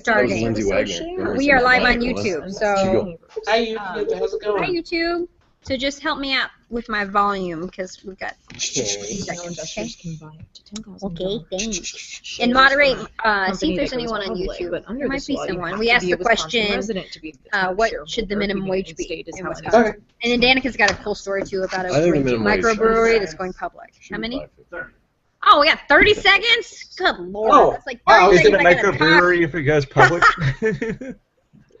starting. Lindsay Wagner. We are live on YouTube, so Hi YouTube, how's it going? hi YouTube. So just help me out with my volume because we got Investors can buy up to $10,000. okay, thanks. And moderate. See if there's anyone on YouTube. There might be someone. We asked the question, what should the minimum wage be in Wisconsin? Okay. And then Danica's got a cool story too about a I think the minimum wage microbrewery that's going public. How many? Oh, we got 30 seconds? Good lord. Oh, That's like wow, 30 is it seconds. a I gotta talk. Microbrewery if it goes public.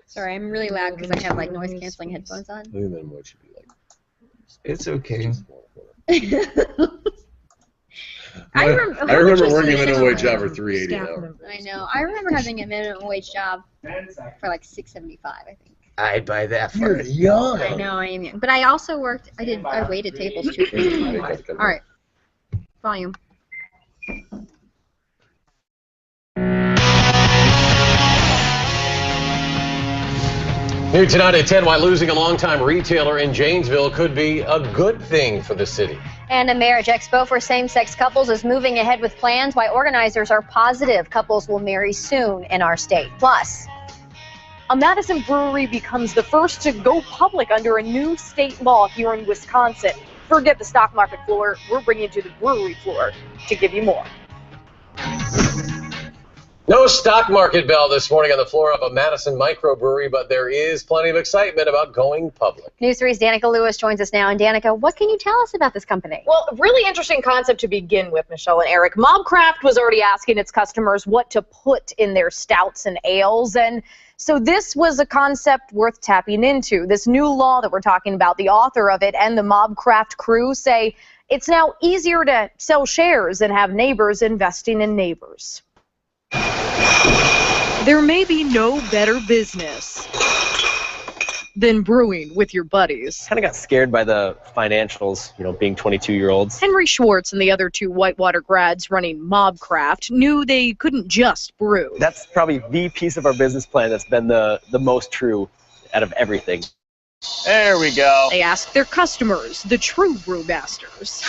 Sorry, I'm really loud because I have like noise canceling headphones on. I think the minimum wage should be like. It's okay. I remember working a minimum wage job for $3.80 an hour. I know. I remember having a minimum wage job for like $6.75, I think. I'd buy that for You're young. I know I am young, but I also worked. I waited tables too. All right, volume. New tonight at 10, why losing a longtime retailer in Janesville could be a good thing for the city. And a marriage expo for same-sex couples is moving ahead with plans why organizers are positive couples will marry soon in our state. Plus, a Madison brewery becomes the first to go public under a new state law here in Wisconsin. Forget the stock market floor, we're bringing you to the brewery floor to give you more. No stock market bell this morning on the floor of a Madison microbrewery, but there is plenty of excitement about going public. News 3's Danica Lewis joins us now. And Danica, what can you tell us about this company? Well, really interesting concept to begin with, Michelle and Eric. Mobcraft was already asking its customers what to put in their stouts and ales, and so this was a concept worth tapping into. This new law that we're talking about, the author of it and the Mobcraft crew say it's now easier to sell shares and have neighbors investing in neighbors. There may be no better business than brewing with your buddies. Kind of got scared by the financials, being 22-year-olds. Henry Schwartz and the other two Whitewater grads running Mobcraft knew they couldn't just brew. That's probably the piece of our business plan that's been the most true out of everything. There we go. They asked their customers, the true brewmasters,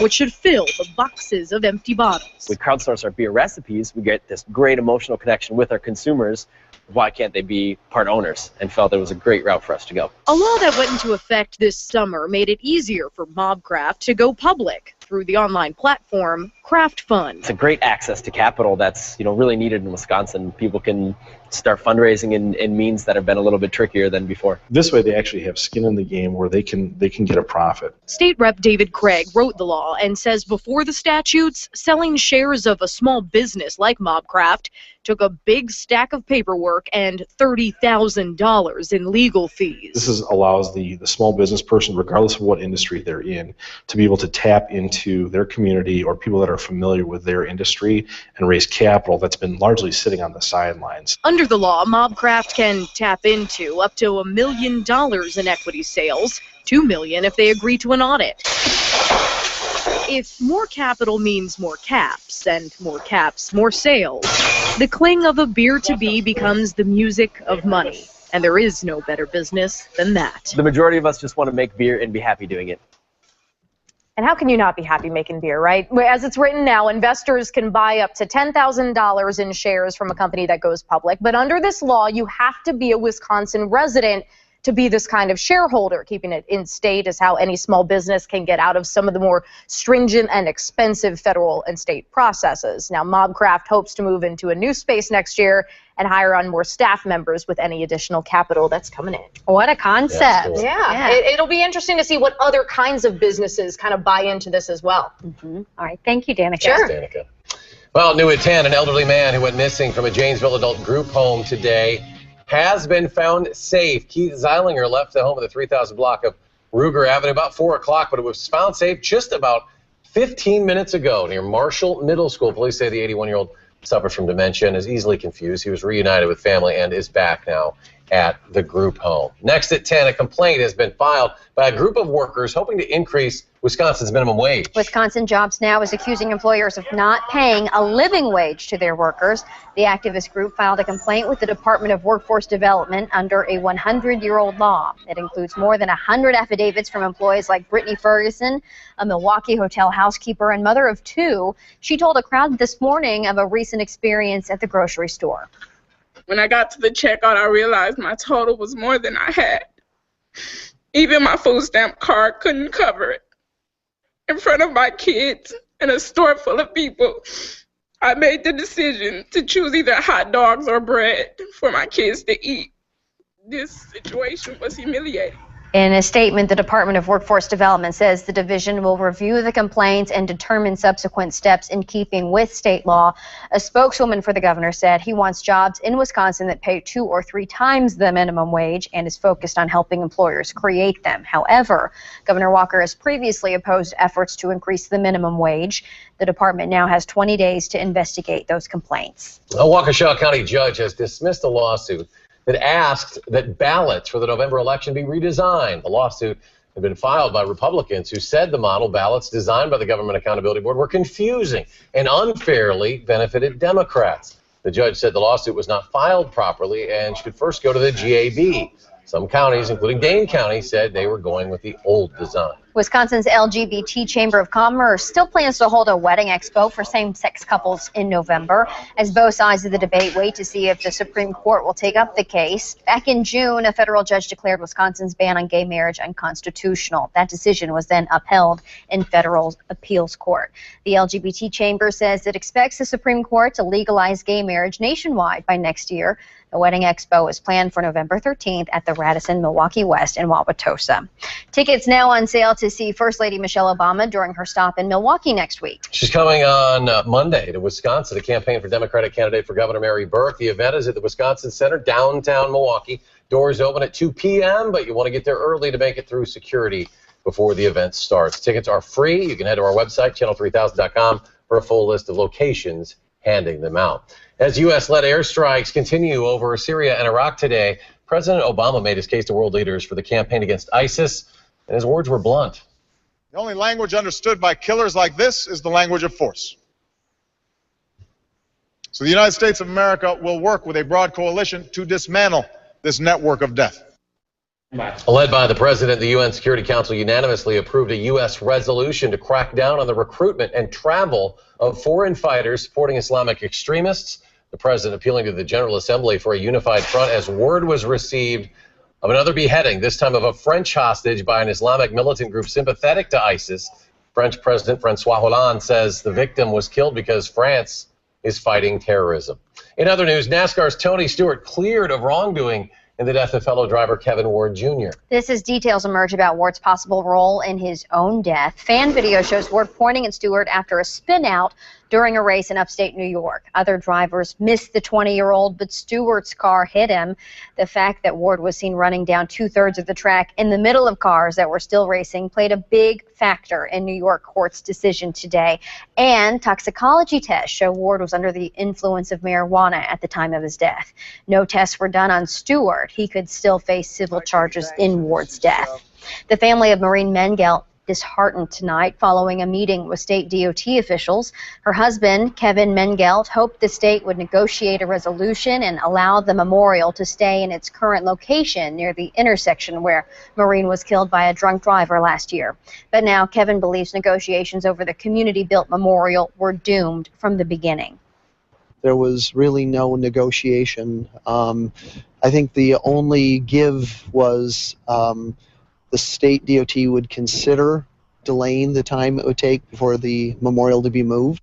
what should fill the boxes of empty bottles. We crowdsource our beer recipes. We get this great emotional connection with our consumers. Why can't they be part owners? And felt it was a great route for us to go. A law that went into effect this summer made it easier for Mobcraft to go public through the online platform Craft Fund. It's a great access to capital that's really needed in Wisconsin. People can start fundraising in means that have been a little bit trickier than before. This way they actually have skin in the game where they can get a profit. State Rep David Craig wrote the law and says before the statutes, selling shares of a small business like Mobcraft took a big stack of paperwork and $30,000 in legal fees. This allows the small business person, regardless of what industry they're in, to be able to tap into their community or people that are familiar with their industry and raise capital that's been largely sitting on the sidelines. Under the law, Mobcraft can tap into up to $1 million in equity sales, $2 million if they agree to an audit. If more capital means more caps, and more caps, more sales, the cling of a beer to be becomes the music of money. And there is no better business than that. The majority of us just want to make beer and be happy doing it. And how can you not be happy making beer, right? As it's written now, investors can buy up to $10,000 in shares from a company that goes public. But under this law, you have to be a Wisconsin resident to be this kind of shareholder. Keeping it in state is how any small business can get out of some of the more stringent and expensive federal and state processes. Now, Mobcraft hopes to move into a new space next year and hire on more staff members with any additional capital that's coming in. What a concept. Yeah, cool. Yeah. It'll be interesting to see what other kinds of businesses kind of buy into this as well. Mm-hmm. All right. Thank you, Danica. Sure. Thanks, Danica. Well, new at 10, an elderly man who went missing from a Janesville adult group home today has been found safe. Keith Zeilinger left the home of the 3000 block of Ruger Avenue about 4 o'clock, but it was found safe just about 15 minutes ago near Marshall Middle School. Police say the 81-year-old suffers from dementia and is easily confused. He was reunited with family and is back now at the group home. Next at 10, a complaint has been filed by a group of workers hoping to increase Wisconsin's minimum wage. Wisconsin Jobs Now is accusing employers of not paying a living wage to their workers. The activist group filed a complaint with the Department of Workforce Development under a 100-year-old law. It includes more than 100 affidavits from employees like Brittany Ferguson, a Milwaukee hotel housekeeper and mother of 2. She told a crowd this morning of a recent experience at the grocery store. When I got to the checkout, I realized my total was more than I had. Even my food stamp card couldn't cover it. In front of my kids and a store full of people, I made the decision to choose either hot dogs or bread for my kids to eat. This situation was humiliating. In a statement, the Department of Workforce Development says the division will review the complaints and determine subsequent steps in keeping with state law. A spokeswoman for the governor said he wants jobs in Wisconsin that pay 2 or 3 times the minimum wage and is focused on helping employers create them. However, Governor Walker has previously opposed efforts to increase the minimum wage. The department now has 20 days to investigate those complaints. A Waukesha County judge has dismissed a lawsuit that asked that ballots for the November election be redesigned. The lawsuit had been filed by Republicans who said the model ballots designed by the Government Accountability Board were confusing and unfairly benefited Democrats. The judge said the lawsuit was not filed properly and should first go to the GAB. Some counties, including Dane County, said they were going with the old design. Wisconsin's LGBT Chamber of Commerce still plans to hold a wedding expo for same-sex couples in November, as both sides of the debate wait to see if the Supreme Court will take up the case. Back in June, a federal judge declared Wisconsin's ban on gay marriage unconstitutional. That decision was then upheld in federal appeals court. The LGBT Chamber says it expects the Supreme Court to legalize gay marriage nationwide by next year. The wedding expo is planned for November 13th at the Radisson Milwaukee West in Wauwatosa. Tickets now on sale to see First Lady Michelle Obama during her stop in Milwaukee next week. She's coming on Monday to Wisconsin to campaign for Democratic candidate for Governor Mary Burke. The event is at the Wisconsin Center, downtown Milwaukee. Doors open at 2 p.m., but you want to get there early to make it through security before the event starts. Tickets are free. You can head to our website, channel3000.com, for a full list of locations handing them out. As U.S.-led airstrikes continue over Syria and Iraq today, President Obama made his case to world leaders for the campaign against ISIS, and his words were blunt. The only language understood by killers like this is the language of force. So the United States of America will work with a broad coalition to dismantle this network of death. Led by the president, the UN Security Council unanimously approved a U.S. resolution to crack down on the recruitment and travel of foreign fighters supporting Islamic extremists. The president appealing to the General Assembly for a unified front as word was received of another beheading, this time of a French hostage by an Islamic militant group sympathetic to ISIS. French President Francois Hollande says the victim was killed because France is fighting terrorism. In other news, NASCAR's Tony Stewart cleared of wrongdoing in the death of fellow driver Kevin Ward Jr. This as details emerge about Ward's possible role in his own death. Fan video shows Ward pointing at Stewart after a spin out during a race in upstate New York. Other drivers missed the 20-year-old, but Stewart's car hit him. The fact that Ward was seen running down 2/3 of the track in the middle of cars that were still racing played a big factor in New York court's decision today. And toxicology tests show Ward was under the influence of marijuana at the time of his death. No tests were done on Stewart. He could still face civil charges in Ward's death. The family of Maureen Mengelt disheartened tonight following a meeting with state DOT officials. Her husband, Kevin Mengelt, hoped the state would negotiate a resolution and allow the memorial to stay in its current location near the intersection where Maureen was killed by a drunk driver last year. But now Kevin believes negotiations over the community-built memorial were doomed from the beginning. There was really no negotiation. I think the only give was the state DOT would consider delaying the time it would take for the memorial to be moved.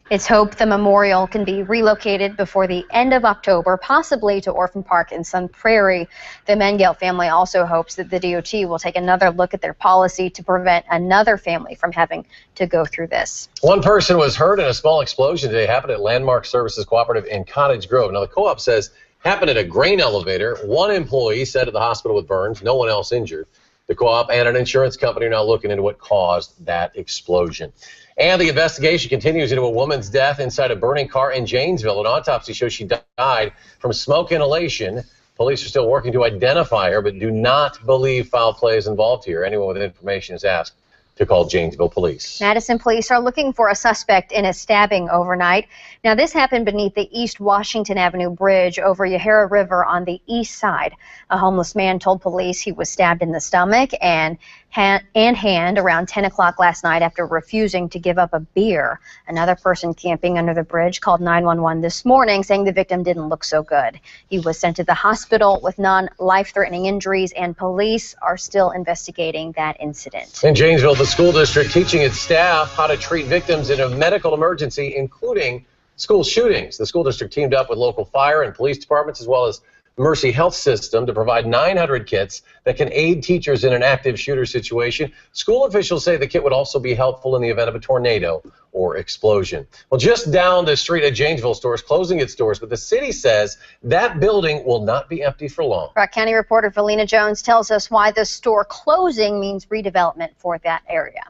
It's hoped the memorial can be relocated before the end of October, possibly to Orphan Park in Sun Prairie. The Mengelt family also hopes that the DOT will take another look at their policy to prevent another family from having to go through this. One person was hurt in a small explosion today. Happened at Landmark Services Cooperative in Cottage Grove. Now, the co-op says happened at a grain elevator. One employee sent to the hospital with burns, no one else injured. The co-op and an insurance company are now looking into what caused that explosion. And the investigation continues into a woman's death inside a burning car in Janesville. An autopsy shows she died from smoke inhalation Police are still working to identify her, but do not believe foul play is involved here. Anyone with information is asked to call Janesville Police. Madison police are looking for a suspect in a stabbing overnight. Now, this happened beneath the East Washington Avenue Bridge over Yahara River on the east side. A homeless man told police he was stabbed in the stomach and hand around 10 o'clock last night after refusing to give up a beer. Another person camping under the bridge called 911 this morning, saying the victim didn't look so good. He was sent to the hospital with non-life-threatening injuries, and police are still investigating that incident. In Janesville, the school district teaching its staff how to treat victims in a medical emergency, including school shootings. The school district teamed up with local fire and police departments as well as Mercy Health System to provide 900 kits that can aid teachers in an active shooter situation. School officials say the kit would also be helpful in the event of a tornado or explosion. Well, just down the street at Janesville store is closing its doors, but the city says that building will not be empty for long. Rock County reporter Valina Jones tells us why the store closing means redevelopment for that area.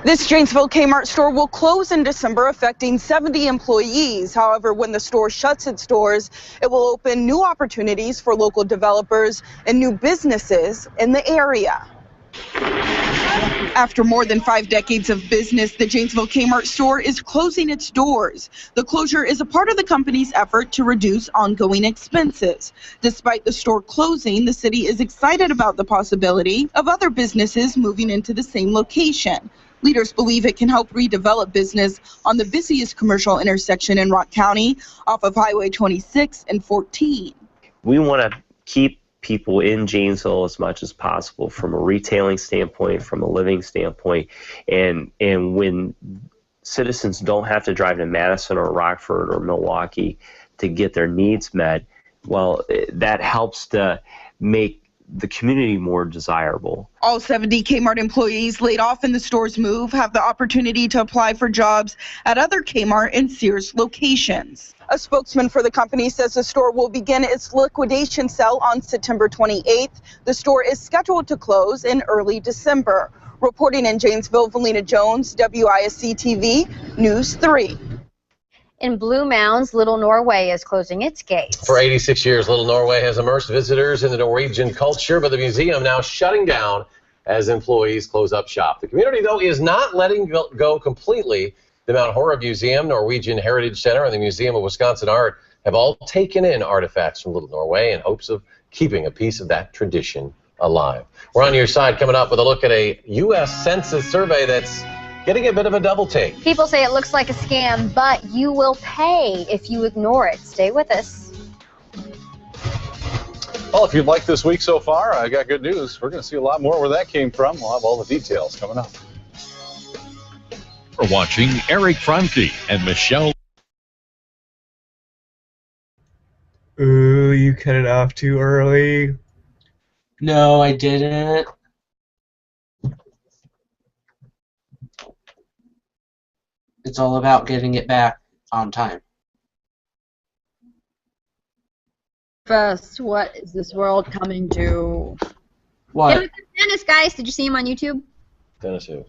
This Janesville Kmart store will close in December, affecting 70 employees. However, when the store shuts its doors, it will open new opportunities for local developers and new businesses in the area. After more than 5 decades of business, the Janesville Kmart store is closing its doors. The closure is a part of the company's effort to reduce ongoing expenses. Despite the store closing, the city is excited about the possibility of other businesses moving into the same location. Leaders believe it can help redevelop business on the busiest commercial intersection in Rock County off of Highway 26 and 14. We want to keep people in Janesville as much as possible from a retailing standpoint, from a living standpoint, and when citizens don't have to drive to Madison or Rockford or Milwaukee to get their needs met, well, that helps to make the community more desirable. All 70 Kmart employees laid off in the store's move have the opportunity to apply for jobs at other Kmart and Sears locations. A spokesman for the company says the store will begin its liquidation sale on September 28th. The store is scheduled to close in early December. Reporting in Janesville, Valina Jones, WISC TV, News 3. In Blue Mounds, Little Norway is closing its gates. For 86 years, Little Norway has immersed visitors in the Norwegian culture, but the museum now shutting down as employees close up shop. The community, though, is not letting go completely. The Mount Horeb Museum, Norwegian Heritage Center, and the Museum of Wisconsin Art have all taken in artifacts from Little Norway in hopes of keeping a piece of that tradition alive. We're on your side coming up with a look at a U.S. Census survey that's getting a bit of a double take. People say it looks like a scam, but you will pay if you ignore it. Stay with us. Well, if you've liked this week so far, I got good news. We're going to see a lot more where that came from. We'll have all the details coming up. For watching Eric Franke and Michelle. Ooh, you cut it off too early. No, I didn't. It's all about getting it back on time. First, what is this world coming to? What? Dennis, guys, did you see him on YouTube? Dennis who?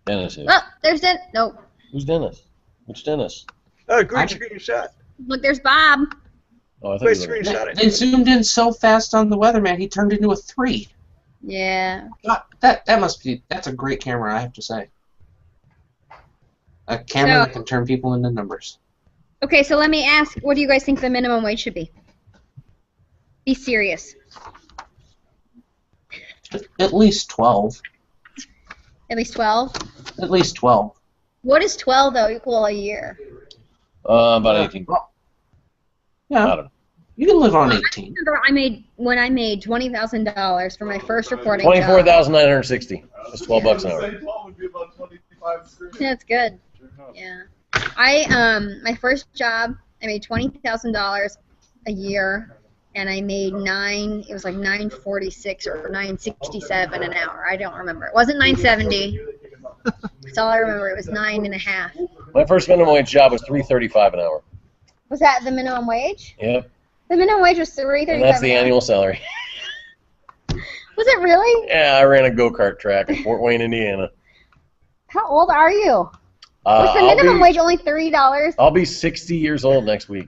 Dennis who? Oh, there's Dennis. No. Who's Dennis? Which Dennis? Oh, green screenshot. Look, there's Bob. Oh, I Wait, thought you were... screenshot it. They zoomed in so fast on the weatherman, he turned into a 3. Yeah. God, that must be, that's a great camera, I have to say. A camera that can turn people into numbers. Okay, so let me ask, what do you guys think the minimum wage should be? Be serious. At least 12. At least 12? At least 12. What is 12, though, equal a year? About 18. Yeah. I don't know. You can live on 18. I remember when I made $20,000 for my first reporting $24,960. That's $12 an hour. That's good. Yeah. My first job, I made $20,000 a year, and I made it was like $9.46 or $9.67 an hour. I don't remember. It wasn't $9.70. That's all I remember. It was $9.50. My first minimum wage job was $3.35 an hour. Was that the minimum wage? Yep. The minimum wage was $3.35. And that's the annual salary. Was it really? Yeah, I ran a go-kart track in Fort Wayne, Indiana. How old are you? Was the minimum wage only $30? I'll be 60 years old next week.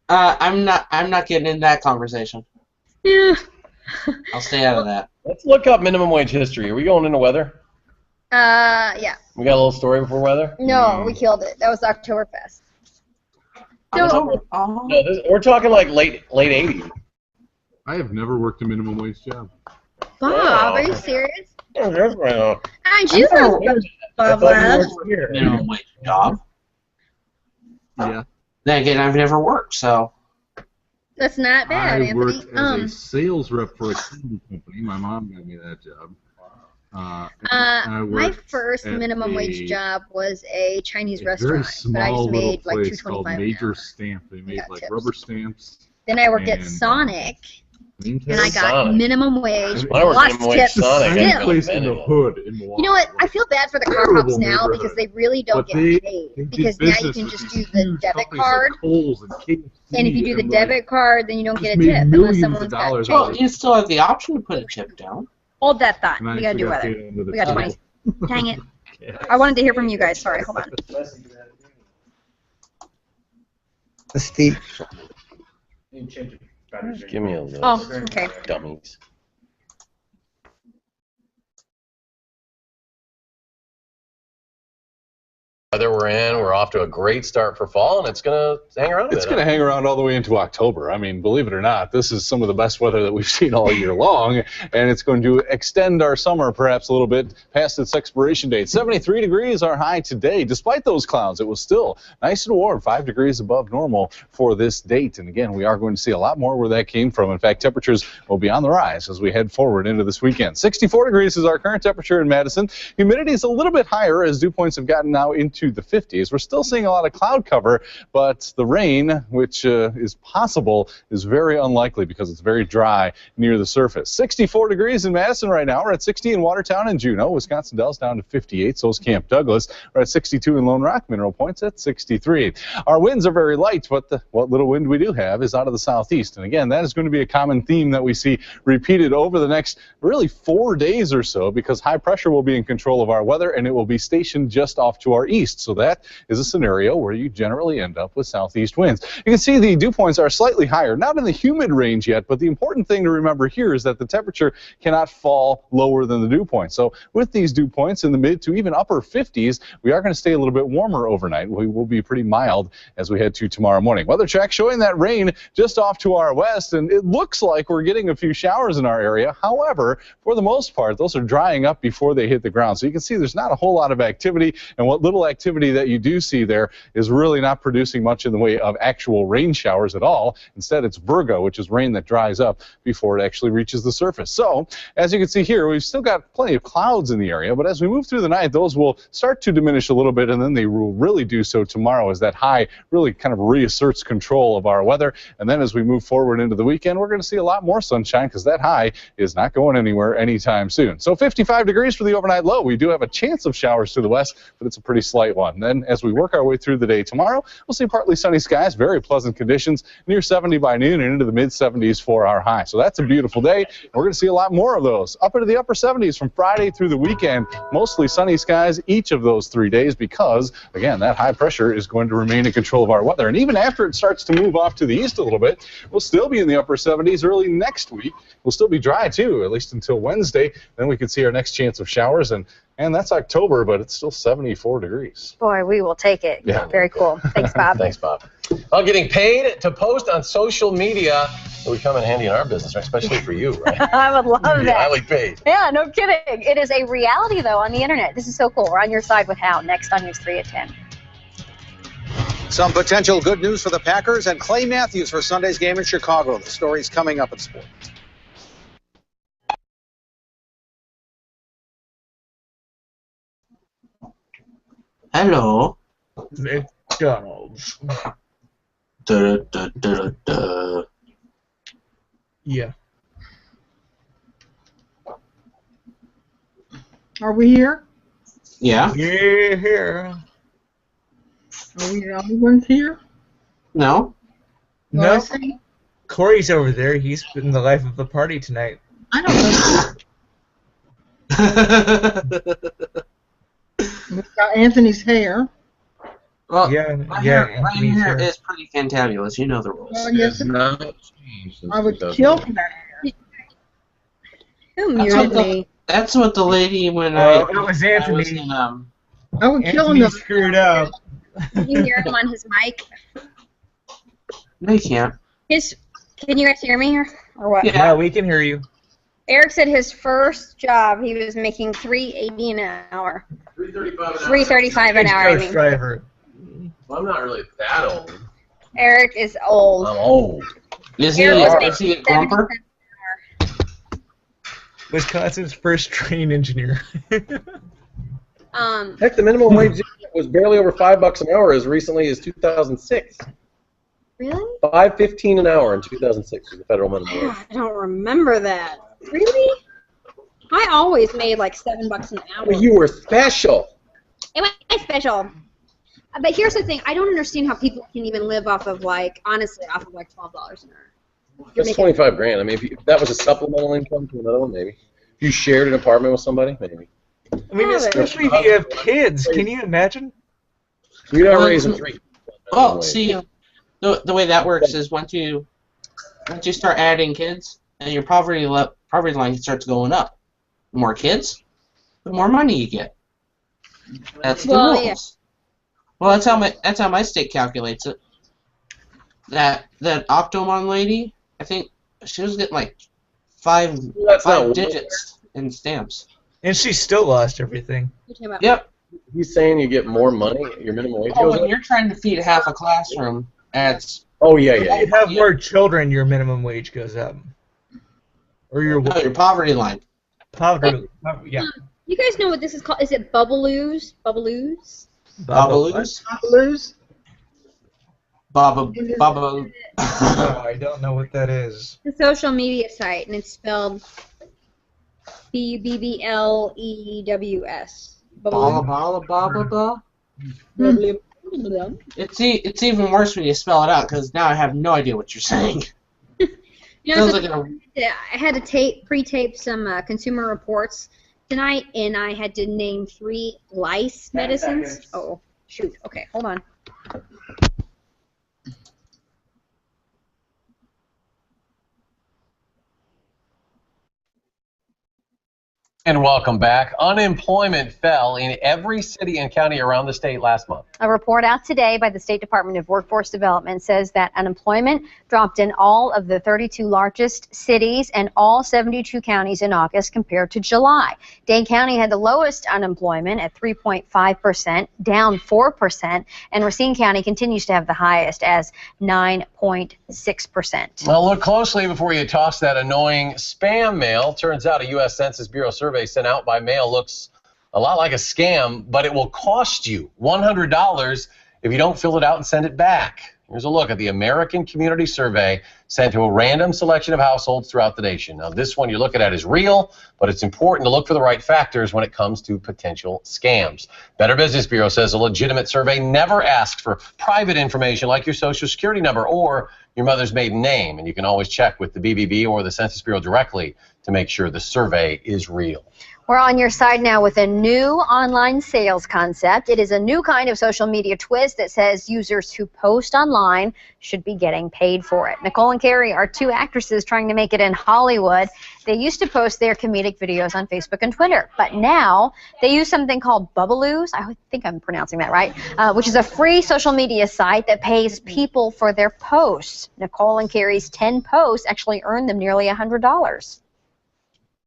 I'm not getting in that conversation. Yeah. I'll stay out of that. Let's look up minimum wage history. Are we going into weather? Yeah. We got a little story before weather? No, we killed it. That was Oktoberfest. So, No, we're talking like late 80s. I have never worked a minimum wage job. Bob, are you serious? Oh, that's right on. You Bob last. Minimum wage job. Yeah. Then again, I've never worked, so. That's not bad, I Anthony. worked as a sales rep for a candy company. My mom got me that job. My first minimum wage job was a Chinese Very restaurant, but I small just little made like place called $2.25 an Major hour. Stamp. They made got like tips. rubber stamps. Then I worked at and, Sonic, name and I tags. got minimum wage When I worked plus minimum wage tips. Sonic, I still. got place in the hood in Milwaukee. You know what? I feel bad for the car Terrible cops now neighborhood. because they really don't But get they paid. did Because now you business can with just these do the huge debit companies like card, Kohl's and KFC and if you do the and, debit card, then you don't get a made tip unless millions of someone's got dollars change. Well, you still have the option to put a chip down. Hold that thought. And I We gotta do actually got weather. paid under the We got table. 20. Dang it. I wanted to hear from you guys. Sorry, hold on. Steve. Give me a list. Oh, okay. Dummies. Weather we're in, we're off to a great start for fall, and it's going to hang around a It's bit, going to huh? hang around all the way into October. I mean, believe it or not, this is some of the best weather that we've seen all year long, and it's going to extend our summer perhaps a little bit past its expiration date. 73 degrees our high today. Despite those clouds, it was still nice and warm, 5 degrees above normal for this date. And again, we are going to see a lot more where that came from. In fact, temperatures will be on the rise as we head forward into this weekend. 64 degrees is our current temperature in Madison. Humidity is a little bit higher as dew points have gotten now into the 50s. We're still seeing a lot of cloud cover, but the rain, which is possible, is very unlikely because it's very dry near the surface. 64 degrees in Madison right now. We're at 60 in Watertown and Juneau. Wisconsin Dells down to 58, so is Camp Douglas. We're at 62 in Lone Rock. Mineral Point's at 63. Our winds are very light, but what little wind we do have is out of the southeast. And again, that is going to be a common theme that we see repeated over the next really 4 days or so, because high pressure will be in control of our weather and it will be stationed just off to our east. So that is a scenario where you generally end up with southeast winds. You can see the dew points are slightly higher, not in the humid range yet, but the important thing to remember here is that the temperature cannot fall lower than the dew point. So with these dew points in the mid to even upper 50s, we are going to stay a little bit warmer overnight. We will be pretty mild as we head to tomorrow morning. Weather check showing that rain just off to our west, and it looks like we're getting a few showers in our area. However, for the most part, those are drying up before they hit the ground. So you can see there's not a whole lot of activity, and what little activity that you do see there is really not producing much in the way of actual rain showers at all. Instead, it's virgo, which is rain that dries up before it actually reaches the surface. So, as you can see here, we've still got plenty of clouds in the area, but as we move through the night, those will start to diminish a little bit, and then they will really do so tomorrow as that high really kind of reasserts control of our weather. And then as we move forward into the weekend, we're going to see a lot more sunshine because that high is not going anywhere anytime soon. So 55 degrees for the overnight low. We do have a chance of showers to the west, but it's a pretty slight one. Then as we work our way through the day tomorrow, we'll see partly sunny skies, very pleasant conditions, near 70 by noon and into the mid-70s for our high. So that's a beautiful day. We're going to see a lot more of those. Up into the upper 70s from Friday through the weekend, mostly sunny skies each of those 3 days because, again, that high pressure is going to remain in control of our weather. And even after it starts to move off to the east a little bit, we'll still be in the upper 70s early next week. We'll still be dry, too, at least until Wednesday. Then we can see our next chance of showers, and that's October, but it's still 74 degrees. Boy, we will take it. Yeah. Very cool. Thanks, Bob. Thanks, Bob. Well, getting paid to post on social media would come in handy in our business, right? Especially for you, right? I would love that. Highly paid. Yeah, no kidding. It is a reality, though, on the internet. This is so cool. We're on your side with How next on News 3 at 10. Some potential good news for the Packers and Clay Matthews for Sunday's game in Chicago. The story's coming up in sports. Hello. McDonald's. Da, da, da, da. Yeah. Are we here? Yeah. Yeah, here. Are we the only ones here? No. No. Morrissey? Corey's over there. He's been the life of the party tonight. I don't know. We've got Anthony's hair. Well, Yeah, my yeah, hair, my Anthony's hair here. is pretty fantabulous. You know the rules. Well, yes, Not changed since I would 2000. kill for that. Who That's what muted the me? that's what the lady when It was I was Anthony. in I would kill Anthony him. screwed up. Can you hear him on his mic? They can't. Can you guys hear me here? Or what? Yeah, we can hear you. Eric said his first job he was making $3.80 an hour. $3.35 an hour. I Coach mean. driver. Well, I'm not really that old. Eric is old. I'm old. Is he Eric was a making grumper? Wisconsin's first train engineer. Heck, the minimum wage was barely over $5 an hour as recently as 2006. Really? $5.15 an hour in 2006 was the federal minimum wage. I don't remember that. Really? I always made like $7 an hour. Well, you were special. It was special. But here's the thing: I don't understand how people can even live off of honestly, off of $12 an hour. That's 25 grand. I mean, if that was a supplemental income to another one, maybe. If you shared an apartment with somebody, maybe. I mean, especially if you have kids. Can you imagine? You're not raising three. Well, see, the way that works is once you start adding kids, and your poverty line starts going up. The more kids, the more money you get. That's the rules. Yeah. Well, that's how my state calculates it. That Octomon lady, I think she was getting like five digits in stamps. And she still lost everything. Yep. He's saying you get more money, your minimum wage Oh, goes when up? you're trying to feed half a classroom, that's... Oh, yeah. If you have more children, your minimum wage goes up. Or your poverty line. Poverty, yeah. You guys know what this is called? Is it Bubaloos? Bubaloos? Babaloos? Babaloos? Baba. No, I don't know what that is. It's a social media site, and it's spelled Bubblews. Bala. It's even worse when you spell it out, because now I have no idea what you're saying. You know, Sounds like I had to pre-tape some Consumer Reports tonight, and I had to name 3 lice medicines. seconds. Oh, shoot. Okay, hold on. And welcome back. Unemployment fell in every city and county around the state last month. A report out today by the State Department of Workforce Development says that unemployment dropped in all of the 32 largest cities and all 72 counties in August compared to July. Dane County had the lowest unemployment at 3.5%, down 4%, and Racine County continues to have the highest as 9.6%. Well, look closely before you toss that annoying spam mail. Turns out a U.S. Census Bureau survey sent out by mail looks a lot like a scam, but it will cost you $100 if you don't fill it out and send it back. Here's a look at the American Community Survey sent to a random selection of households throughout the nation. Now, this one you're looking at is real, but it's important to look for the right factors when it comes to potential scams. Better Business Bureau says a legitimate survey never asks for private information like your Social Security number or your mother's maiden name, and you can always check with the BBB or the Census Bureau directly to make sure the survey is real. We're on your side now with a new online sales concept. It is a new kind of social media twist that says users who post online should be getting paid for it. Nicole and Carrie are 2 actresses trying to make it in Hollywood. They used to post their comedic videos on Facebook and Twitter, but now they use something called Bubaloos. I think I'm pronouncing that right, which is a free social media site that pays people for their posts. Nicole and Carrie's 10 posts actually earned them nearly $100.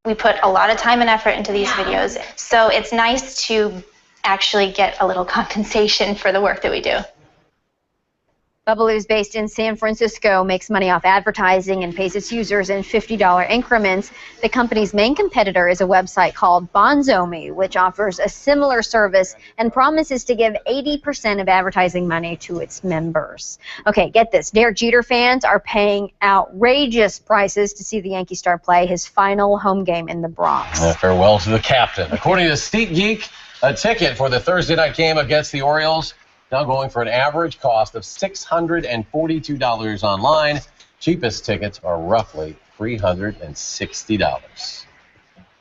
We put a lot of time and effort into these videos, so it's nice to actually get a little compensation for the work that we do. Bubaloos, based in San Francisco, makes money off advertising and pays its users in $50 increments. The company's main competitor is a website called Bonzomi, which offers a similar service and promises to give 80% of advertising money to its members. Okay, get this. Derek Jeter fans are paying outrageous prices to see the Yankee star play his final home game in the Bronx. Farewell to the captain. According to SeatGeek, a ticket for the Thursday night game against the Orioles now going for an average cost of $642 online. Cheapest tickets are roughly $360.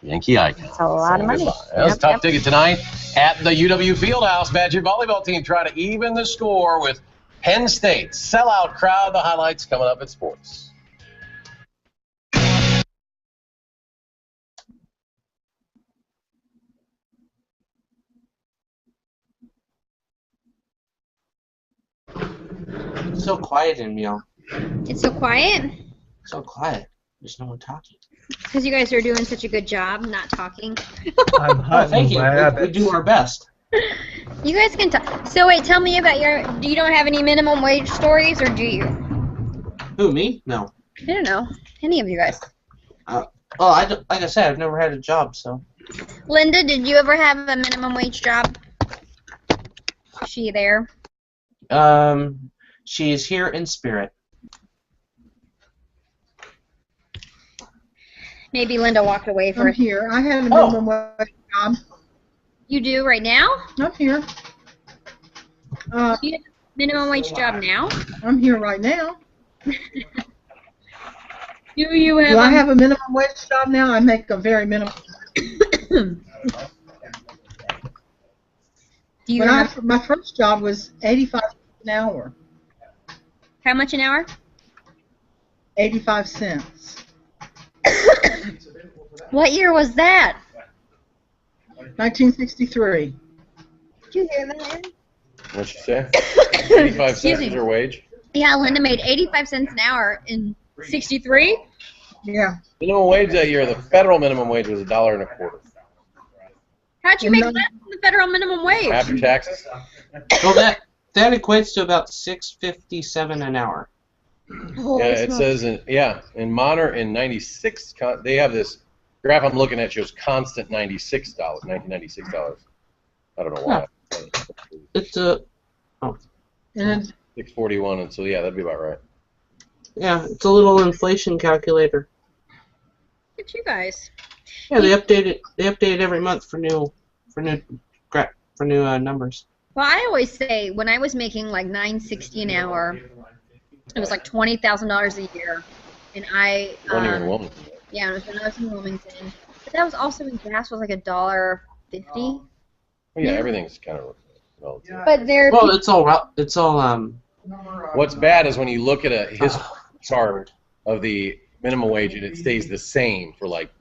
Yankee icon. That's a lot of money. That was a tough ticket tonight at the UW Fieldhouse. Badger volleyball team try to even the score with Penn State. Sellout crowd. The highlights coming up at sports. It's so quiet in Meow. It's so quiet So quiet. There's no one talking. because you guys are doing such a good job not talking. I'm Oh, thank you. We do our best. You guys can talk. So wait, tell me about your. You don't have any minimum wage stories, or do you? Who, me? No. I don't know. Any of you guys. Like I said, I've never had a job, so. Linda, did you ever have a minimum wage job? Is she there? She is here in spirit. Maybe Linda walked away for I'm it. here. I had a minimum wage job. You do right now? I'm here. You have a minimum wage job now? I'm here right now. Do you have? Do I have a minimum wage job now? I make a very minimum. Do you When have my first job was 85 an hour. how much an hour? 85 cents. What year was that? 1963. Did you hear that? What'd you say? 85 Excuse cents me. is her wage? Yeah, Linda made 85 cents an hour in 63. Yeah. Minimum wage that year, the federal minimum wage was $1.25. How'd you make less than the federal minimum wage? After taxes? Well, that equates to about $6.57 an hour. Holy Yeah, it smokes. says in Monterey in '96. They have this graph I'm looking at shows constant $96, $1996. I don't know why. It's a. And 641, and so yeah, that'd be about right. Yeah, it's a little inflation calculator. Look at you guys. Yeah, they update it. They update it every month for new numbers. Well, I always say when I was making like $9.60 an hour, it was like $20,000 a year, and I. When you're in Wilmington. Yeah, it was when I was in Wilmington. But that was also when gas was like $1.50. Well, yeah, everything's kind of relative. But there. Well, it's all. What's bad is when you look at a history chart of the minimum wage and it stays the same for like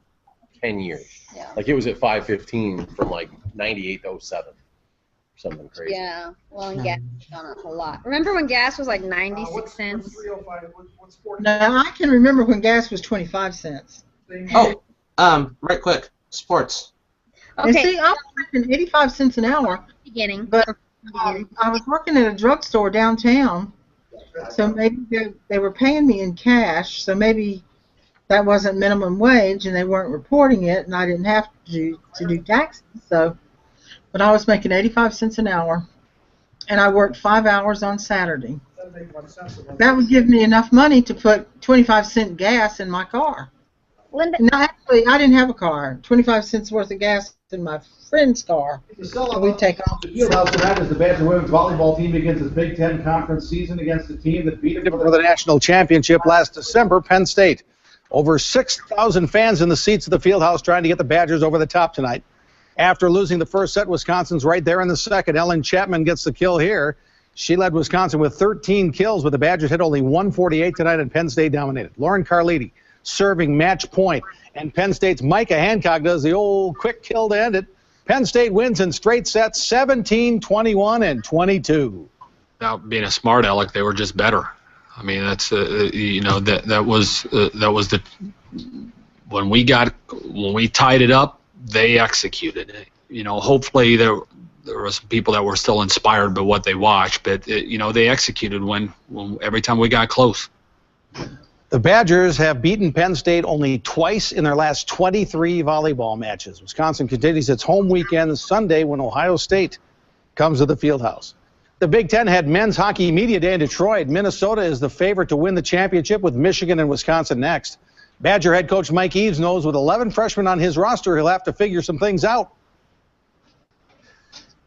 10 years. Yeah. Like it was at 5.15 from like 98 to 07. Something crazy. Yeah, well, and gas has gone up a lot. Remember when gas was like 96 cents? now I can remember when gas was 25 cents. Oh, right quick, sports. And Okay. see, I was making 85 cents an hour, Beginning. but I was working at a drugstore downtown, so maybe they were paying me in cash, so maybe that wasn't minimum wage and they weren't reporting it, and I didn't have to do taxes. So, but I was making 85 cents an hour, and I worked 5 hours on Saturday. That would give me enough money to put 25-cent gas in my car. Linda. No, actually, I didn't have a car. 25 cents worth of gas in my friend's car. So we take off. The Fieldhouse tonight as the Badger women's volleyball team begins its Big Ten conference season against a team that beat them For the national championship last December, Penn State. Over 6,000 fans in the seats of the Fieldhouse trying to get the Badgers over the top tonight. After losing the first set, Wisconsin's right there in the second. Ellen Chapman gets the kill here. She led Wisconsin with 13 kills, but the Badgers hit only 148 tonight, and Penn State dominated. Lauren Carliti serving match point, and Penn State's Micah Hancock does the old quick kill to end it. Penn State wins in straight sets, 17, 21, and 22. Without being a smart aleck, they were just better. I mean, that's that was the when we tied it up, they executed it. Hopefully there were some people that were still inspired by what they watched, but they executed when every time we got close. The Badgers have beaten Penn State only twice in their last 23 volleyball matches. Wisconsin continues its home weekend Sunday when Ohio State comes to the Fieldhouse. The Big Ten had men's hockey media day in Detroit. Minnesota is the favorite to win the championship with Michigan and Wisconsin next. Badger head coach Mike Eaves knows with 11 freshmen on his roster, he'll have to figure some things out.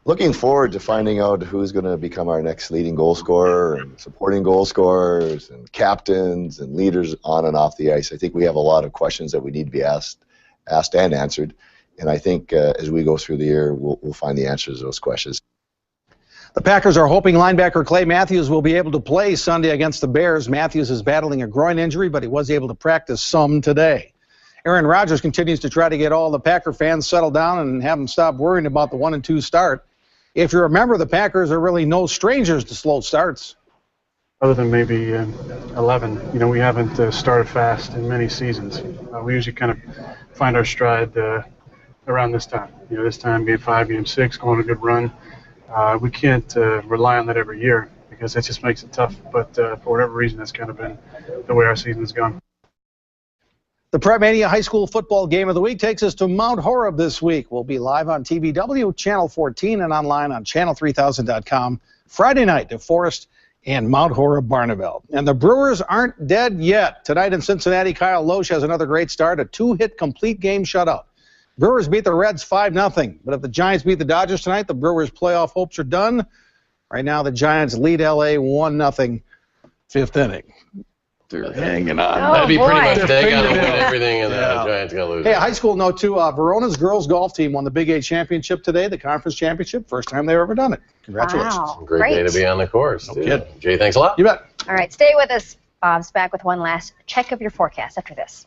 Looking forward to finding out who's going to become our next leading goal scorer and supporting goal scorers and captains and leaders on and off the ice. I think we have a lot of questions that we need to be asked asked and answered. And I think as we go through the year, we'll find the answers to those questions. The Packers are hoping linebacker Clay Matthews will be able to play Sunday against the Bears. Matthews is battling a groin injury, but he was able to practice some today. Aaron Rodgers continues to try to get all the Packer fans settled down and have them stop worrying about the 1-2 start. If you remember, the Packers are really no strangers to slow starts. Other than maybe 11, we haven't started fast in many seasons. We usually kind of find our stride around this time. This time being 5, game 6, going a good run. We can't rely on that every year because that just makes it tough. But for whatever reason, that's kind of been the way our season has gone. The Prep Mania High School Football Game of the Week takes us to Mount Horeb this week. We'll be live on TVW, Channel 14, and online on channel3000.com Friday night to Forest and Mount Horeb Barneveld. And the Brewers aren't dead yet. Tonight in Cincinnati, Kyle Loesch has another great start, a 2-hit complete game shutout. Brewers beat the Reds 5-0. But if the Giants beat the Dodgers tonight, the Brewers' playoff hopes are done. Right now, the Giants lead LA 1-0, 5th inning. They're hanging on. Oh, that'd be pretty much. They got to win everything, and the Giants got to lose. Hey, a high school note, too. Verona's girls golf team won the Big 8 championship today, the conference championship. First time they've ever done it. Congratulations. Wow. Great day to be on the course. No kidding. Jay, thanks a lot. You bet. All right, stay with us. Bob's back with one last check of your forecast after this.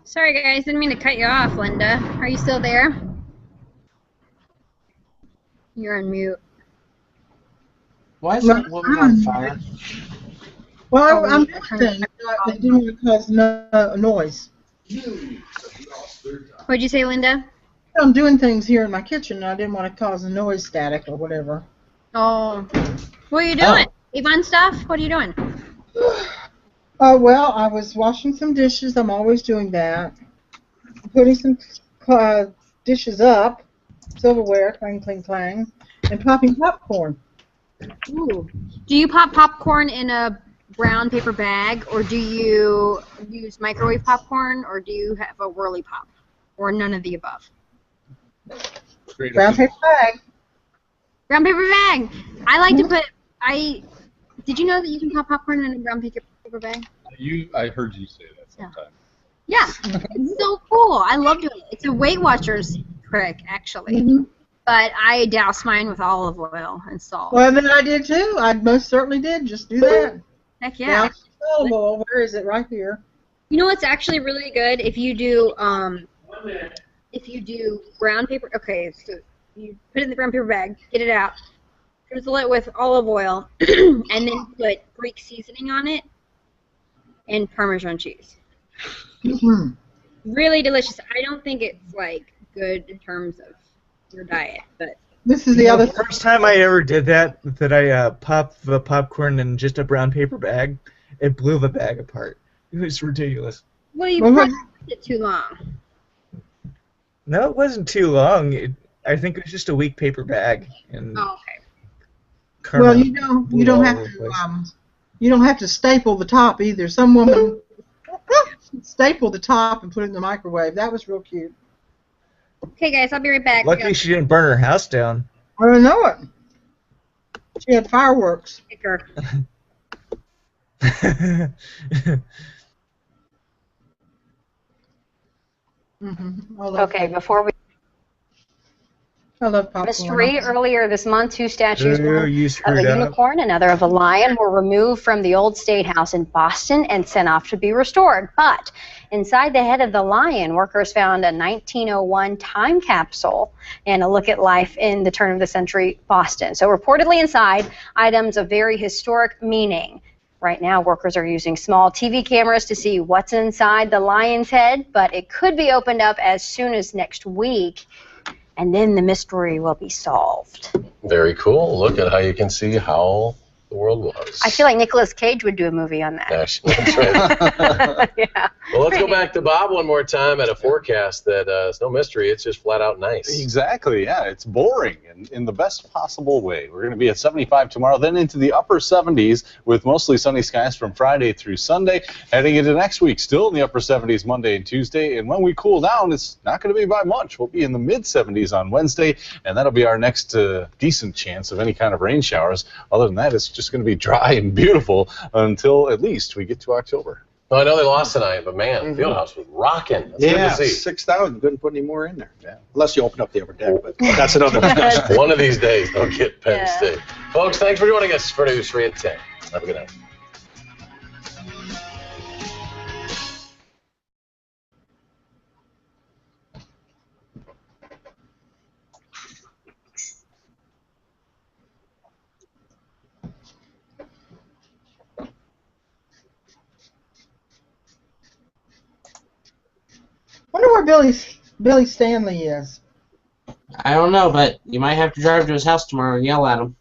Sorry, guys. Didn't mean to cut you off, Linda. Are you still there? You're on mute. Why is that woman on fire? Well, I'm doing things. They didn't want to cause noise. What'd you say, Linda? I'm doing things here in my kitchen, and I didn't want to cause a noise static or whatever. Oh. What are you doing? Avon stuff? What are you doing? Oh, well, I was washing some dishes. I'm always doing that. Putting some dishes up, silverware, clang, clang, clang, and popping popcorn. Ooh. Do you pop popcorn in a brown paper bag, or do you use microwave popcorn, or do you have a whirly pop, or none of the above? Brown paper bag. Brown paper bag. I like to put. Did you know that you can pop popcorn in a brown paper bag? I heard you say that sometime. Yeah, it's so cool. I love doing it. It's a Weight Watchers trick, actually. But I douse mine with olive oil and salt. Well, then I did too. I most certainly did. Just do that. Heck yeah. Olive oil. Where is it? Right here. You know what's actually really good? If you do brown paper. Okay, so you put it in the brown paper bag, get it out, drizzle it with olive oil, and then put Greek seasoning on it and Parmesan cheese. Really delicious. I don't think it's like good in terms of your diet, but this is the other first time I ever did that I popped the popcorn in just a brown paper bag. It blew the bag apart. It was ridiculous. Well, you probably left it too long. No, it wasn't too long. I think it was just a weak paper bag. And okay. Well, you don't have to you don't have to staple the top either. Some woman stapled the top and put it in the microwave. That was real cute. Okay, guys, I'll be right back. Luckily, she didn't burn her house down. I don't know it. She had fireworks. Okay, before we... I love popcorn. Mystery earlier this month, 2 statues, one of a screwed up. unicorn, another of a lion, were removed from the old State House in Boston and sent off to be restored. But inside the head of the lion, workers found a 1901 time capsule and a look at life in the turn of the century Boston. So reportedly inside, items of very historic meaning. Right now, workers are using small TV cameras to see what's inside the lion's head, but it could be opened up as soon as next week. And then the mystery will be solved. Very cool. Look at how you can see how the world was. I feel like Nicolas Cage would do a movie on that. That's right. Yeah. Well, let's go back to Bob one more time at a forecast that it's no mystery. It's just flat out nice. Exactly, yeah. It's boring in the best possible way. We're going to be at 75 tomorrow, then into the upper 70s with mostly sunny skies from Friday through Sunday. Heading into next week, still in the upper 70s Monday and Tuesday. And when we cool down, it's not going to be by much. We'll be in the mid-70s on Wednesday, and that'll be our next decent chance of any kind of rain showers. Other than that, it's just going to be dry and beautiful until at least we get to October. Well, I know they lost tonight, but man, Fieldhouse was rocking. That's good Yeah, to see. 6,000. Couldn't put any more in there. Yeah. Unless you open up the upper deck, but that's another discussion. One of these days, they'll get Penn State. Folks, thanks for joining us for News 3 at 10. Have a good night. Wonder where Billy Stanley is. I don't know, but you might have to drive to his house tomorrow and yell at him.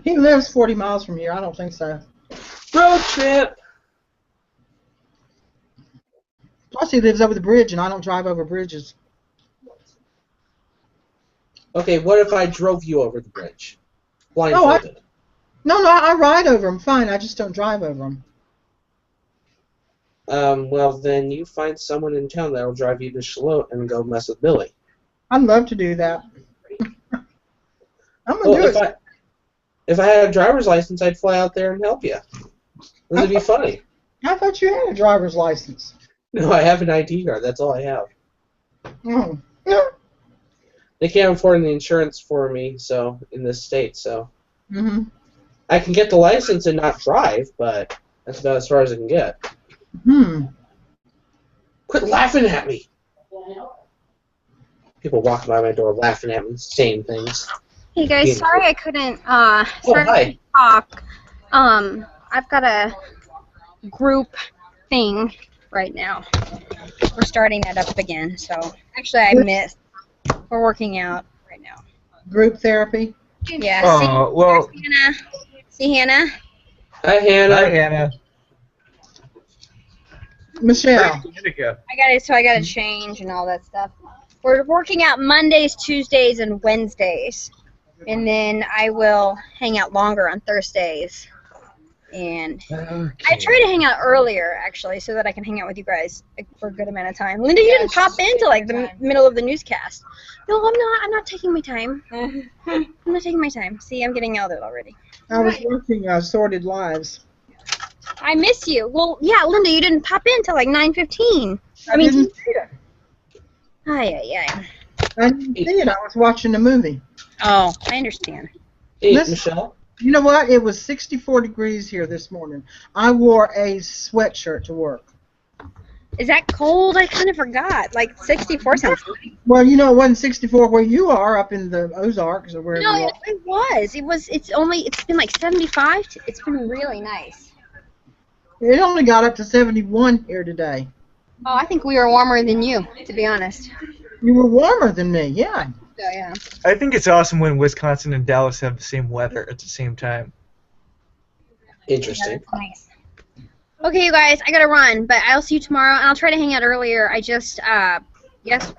He lives 40 miles from here. I don't think so. Road trip. Plus, he lives over the bridge, and I don't drive over bridges. Okay, what if I drove you over the bridge? No, Blindfolded. I ride over them. Fine. I just don't drive over them. Well, then you find someone in town that will drive you to Charlotte and go mess with Billy. I'd love to do that. I'm gonna Well, do it. if I had a driver's license, I'd fly out there and help you. This would be funny. I thought you had a driver's license. No, I have an ID card. That's all I have. Oh. They can't afford the insurance for me, so in this state, so Mm-hmm. I can get the license and not drive, but that's about as far as I can get. Quit laughing at me. People walking by my door laughing at me, saying things. Hey guys, Being- sorry I couldn't hi. talk. I've got a group thing right now. We're starting that up again, so actually I missed. We're working out right now. Group therapy. Yeah. Oh, well. Hannah. See Hannah? Hi, Hannah. Hi, Hannah. Michelle. I gotta change and all that stuff. We're working out Mondays, Tuesdays, and Wednesdays, and then I will hang out longer on Thursdays. And I try to hang out earlier actually, so that I can hang out with you guys for a good amount of time. Linda, you didn't pop into like the middle of the newscast. No, I'm not. I'm not taking my time. I'm not taking my time. See, I'm getting yelled at already. I was watching Sorted Lives. I miss you. Well, yeah, Linda, you didn't pop in till like 9:15. I mean, didn't Ay. I didn't see it. I was watching the movie. Oh, I understand. Hey, Listen, Michelle. You know what? It was 64 degrees here this morning. I wore a sweatshirt to work. Is that cold? I kind of forgot. Like 64 sounds. Well, you know, it wasn't 64 where you are, up in the Ozarks or wherever No, you are. it was. It was. It's been like 75. It's been really nice. It only got up to 71 here today. Oh, I think we were warmer than you, to be honest. You were warmer than me, yeah. So, yeah. I think it's awesome when Wisconsin and Dallas have the same weather at the same time. Interesting. Nice. Okay, you guys, I gotta run, but I'll see you tomorrow, and I'll try to hang out earlier. I just,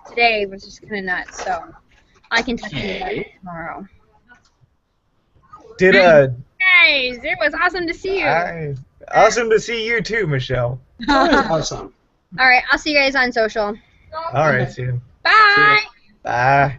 today was just kind of nuts, so I can touch you tomorrow. Did Guys, it was awesome to see you. awesome to see you too, Michelle. Awesome. All right, I'll see you guys on social. All right, see you. Bye. Bye.